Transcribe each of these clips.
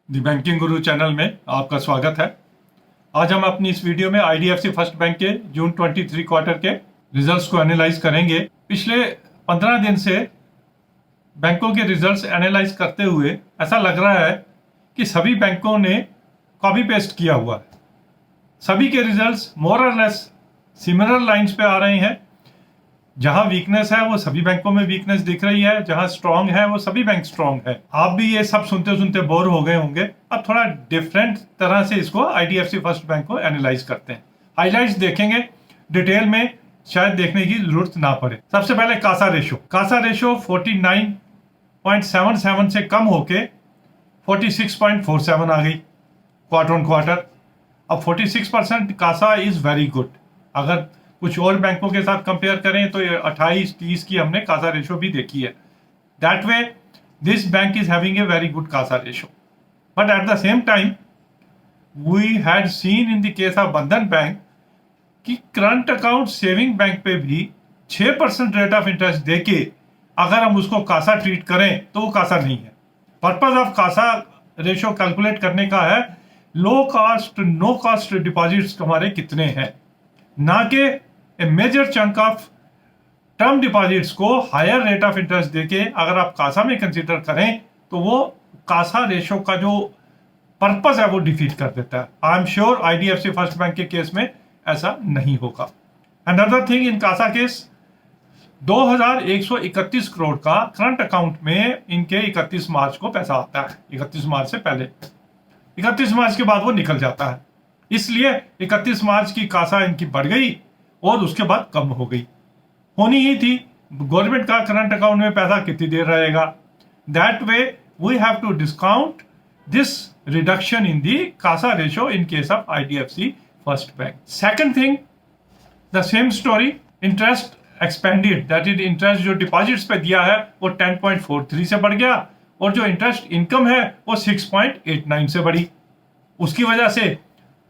दी banking गुरु channel में आपका स्वागत है। आज हम अपनी इस वीडियो में आईडीएफसी फर्स्ट बैंक के जून 23 क्वार्टर के रिजल्ट्स को एनालाइज करेंगे। पिछले 15 दिन से बैंकों के रिजल्ट्स एनालाइज करते हुए ऐसा लग रहा है कि सभी बैंकों ने कॉपी पेस्ट किया हुआ है। सभी के रिजल्ट्स मोर और लेस सिमिलर लाइंस पे आ रहे हैं। जहां वीकनेस है वो सभी बैंकों में वीकनेस दिख रही है, जहां स्ट्रांग है वो सभी बैंक स्ट्रांग है। आप भी ये सब सुनते सुनते बोर हो गए होंगे। अब थोड़ा डिफरेंट तरह से इसको आईडीएफसी फर्स्ट बैंक को एनालाइज करते हैं। हाइलाइट्स देखेंगे, डिटेल में शायद देखने की जरूरत ना पड़े। सबसे पहले कासा रेशो 49.77 से कम होके 46.47 आ गई क्वार्टर ऑन क्वार्टर। अब 46% कासा इज वेरी गुड। अगर कुछ और बैंकों के साथ कंपेयर करें तो ये 28-30 की हमने कासा रेशो भी देखी है। That way this bank is having a very good CASA ratio, but at the same time we had seen in the case of Bandhan bank कि करंट अकाउंट सेविंग बैंक पे भी 6% रेट ऑफ इंटरेस्ट देके अगर हम उसको Kasa treat करें तो वो कासा नहीं है। Purpose of CASA ratio calculate करने का है low cost no cost deposits हमारे कितने हैं, ना कि a major chunk of term deposits को हायर रेट ऑफ इंटरेस्ट देके अगर आप कासा में कंसीडर करें तो वो कासा रेशो का जो पर्पस है वो डिफीट कर देता है। I am sure IDFC first bank के केस में ऐसा नहीं होगा। Another thing in CASA case 2131 crore का करंट अकाउंट में इनके 31 मार्च को पैसा आता है। 31 मार्च से पहले, 31 मार्च के बाद वो निकल जाता है, इसलिए 31 मार्च की कासा इनकी बढ़ गई और उसके बाद कम हो गई। होनी ही थी। गवर्नमेंट का करंट अकाउंट में पैसा कितनी देर रहेगा। That way we have to discount this reduction in the CASA ratio in case of IDFC first bank. Second thing, the same story, interest expended, that is interest जो deposits पे दिया है वो 10.43 से बढ़ गया और जो इंटरेस्ट इनकम है वो 6.89 से बढ़ी। उसकी वजह से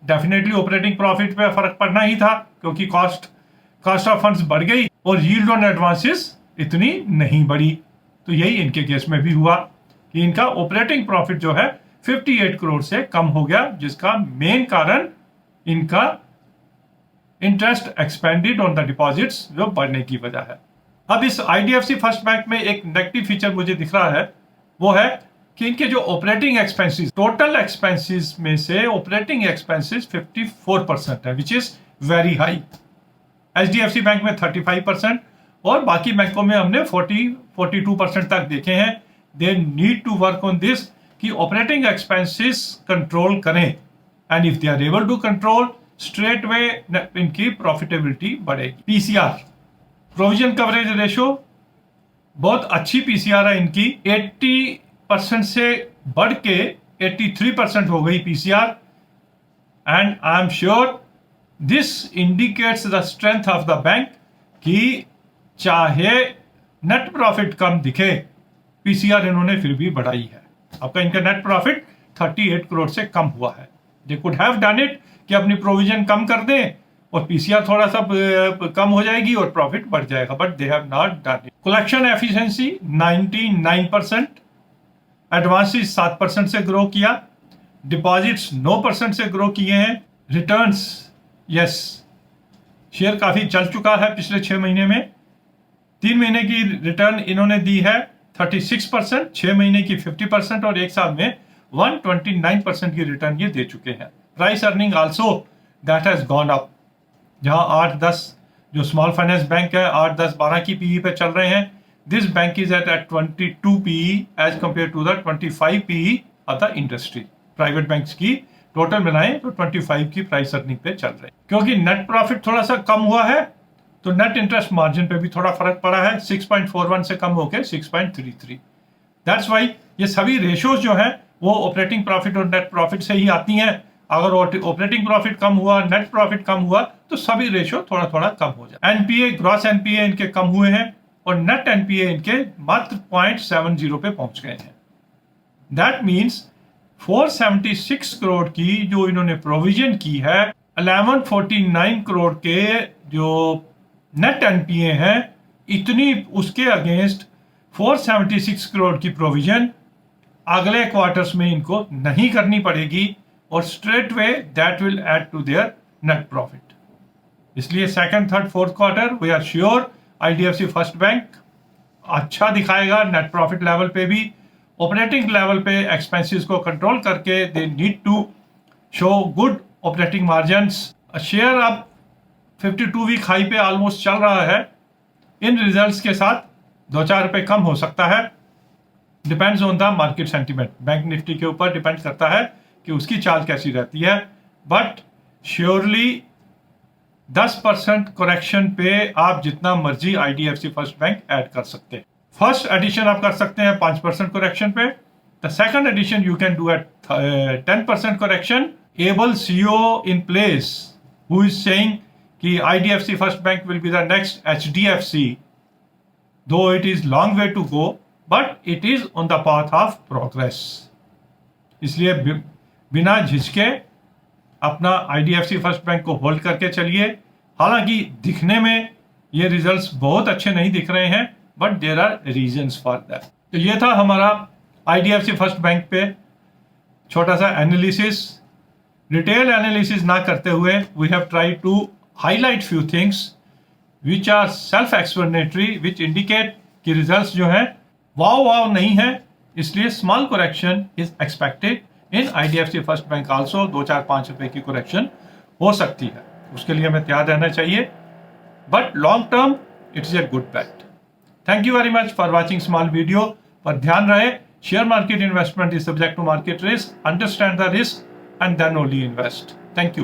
डेफिनेटली ऑपरेटिंग प्रॉफिट पे फर्क पड़ना ही था, क्योंकि कॉस्ट ऑफ फंड्स बढ़ गई और यील्ड ऑन एडवांसेस इतनी नहीं बढ़ी। तो यही इनके केस में भी हुआ कि इनका ऑपरेटिंग प्रॉफिट जो है 58 करोड़ से कम हो गया, जिसका मेन कारण इनका interest expanded on the deposits जो बढ़ने की वजह है। अब इस आईडीएफसी फर्स्ट बैंक में एक नेगेटिव फीचर मुझे दिख रहा है, वो है कि इनके जो ऑपरेटिंग एक्सपेंसेस, टोटल एक्सपेंसेस में से ऑपरेटिंग एक्सपेंसेस 54% है, which is very high. HDFC bank में 35% और बाकी बैंकों में हमने 40-42% तक देखे हैं। They need to work on this कि ऑपरेटिंग एक्सपेंसेस कंट्रोल करें, and if they are able to control straight way इनकी प्रॉफिटेबिलिटी बढ़ेगी। पीसीआर, प्रोविजन कवरेज रेशो, बहुत अच्छी पीसीआर है इनकी। 80% से बढ़ के 83% हो गई PCR, and I am sure this indicates the strength of the bank कि चाहे नेट प्रॉफिट कम दिखे, पीसीआर इन्होंने फिर भी बढ़ाई है। आपका इनका नेट प्रॉफिट 38 करोड़ से कम हुआ है। They could have done it कि अपनी प्रोविजन कम कर दें और पीसीआर थोड़ा सा कम हो जाएगी और प्रॉफिट बढ़ जाएगा, but they have not done it. Collection efficiency 99%, advances 7% से ग्रो किया, डिपॉजिट्स 9% से ग्रो किए हैं। रिटर्न्स, यस, शेयर काफी चल चुका है पिछले 6 महीने में। 3 महीने की रिटर्न इन्होंने दी है 36%, 6 महीने की 50% और एक साल में 129% की रिटर्न ये दे चुके हैं। Price earning also that has gone up, जहां 8-10 जो स्मॉल फाइनेंस बैंक है 8-10-12 की पीई पे चल रहे हैं। This bank is at 22 PE as compared to the 25 PE of the industry. Private banks की टोटल बनाएं तो 25 की प्राइस अर्निंग पे चल रहे हैं। क्योंकि नेट प्रॉफिट थोड़ा सा कम हुआ है तो नेट इंटरेस्ट मार्जिन पे भी थोड़ा फर्क पड़ा है, 6.41 से कम होकर 6.33। दैट्स वाई ये सभी रेशियोज जो है वो ऑपरेटिंग प्रॉफिट और नेट प्रॉफिट से ही आती हैं। अगर ऑपरेटिंग प्रॉफिट कम हुआ, नेट प्रॉफिट कम हुआ तो सभी रेशियो थोड़ा थोड़ा कम हो जाए। एनपीए, ग्रॉस एनपीए इनके कम हुए हैं और नेट एनपीए इनके मात्र 0.70 पे पहुंच गए हैं। दैट मीन्स 476 करोड़ की जो इन्होंने प्रोविजन की है, 1149 करोड़ के जो नेट एनपीए हैं, इतनी उसके अगेंस्ट 476 करोड़ की प्रोविजन अगले क्वार्टर्स में इनको नहीं करनी पड़ेगी और straight way that will add to their net profit. इसलिए second, third, fourth quarter we are sure IDFC first bank अच्छा दिखाएगा नेट प्रॉफिट लेवल पे भी, ऑपरेटिंग लेवल पे एक्सपेंसेस को कंट्रोल करके they need to show good operating margins. Share अब 52 week high पे ऑलमोस्ट चल रहा है, इन रिजल्ट्स के साथ 2-4 रुपए कम हो सकता है, depends on the market sentiment. Bank Nifty के ऊपर डिपेंड करता है कि उसकी चाल कैसी रहती है, बट श्योरली 10% करेक्शन पे आप जितना मर्जी आईडीएफसी फर्स्ट बैंक ऐड कर सकते हैं। फर्स्ट एडिशन आप कर सकते हैं 5% करेक्शन पे, the second edition you can do at 10% correction. Able CEO in place who is saying कि IDFC first bank will be the next HDFC, though it is long way to go but it is on the path of progress. इसलिए बिना झिझके अपना IDFC first bank को hold करके चलिए। हालांकि दिखने में ये रिजल्ट्स बहुत अच्छे नहीं दिख रहे हैं, but there are reasons for that. तो ये था हमारा आईडीएफसी फर्स्ट बैंक पे छोटा सा एनालिसिस। डिटेल एनालिसिस ना करते हुए we have tried to highlight few things which are self explanatory, which indicate कि रिजल्ट्स जो है वाव नहीं है, इसलिए small correction is expected in IDFC first bank also. 2-4-5 रुपए की करेक्शन हो सकती है, उसके लिए हमें तैयार रहना चाहिए, but long term it's a good bet. Thank you very much for watching small video. पर ध्यान रहे, share market investment is subject to market risk, understand the risk and then only invest. Thank you.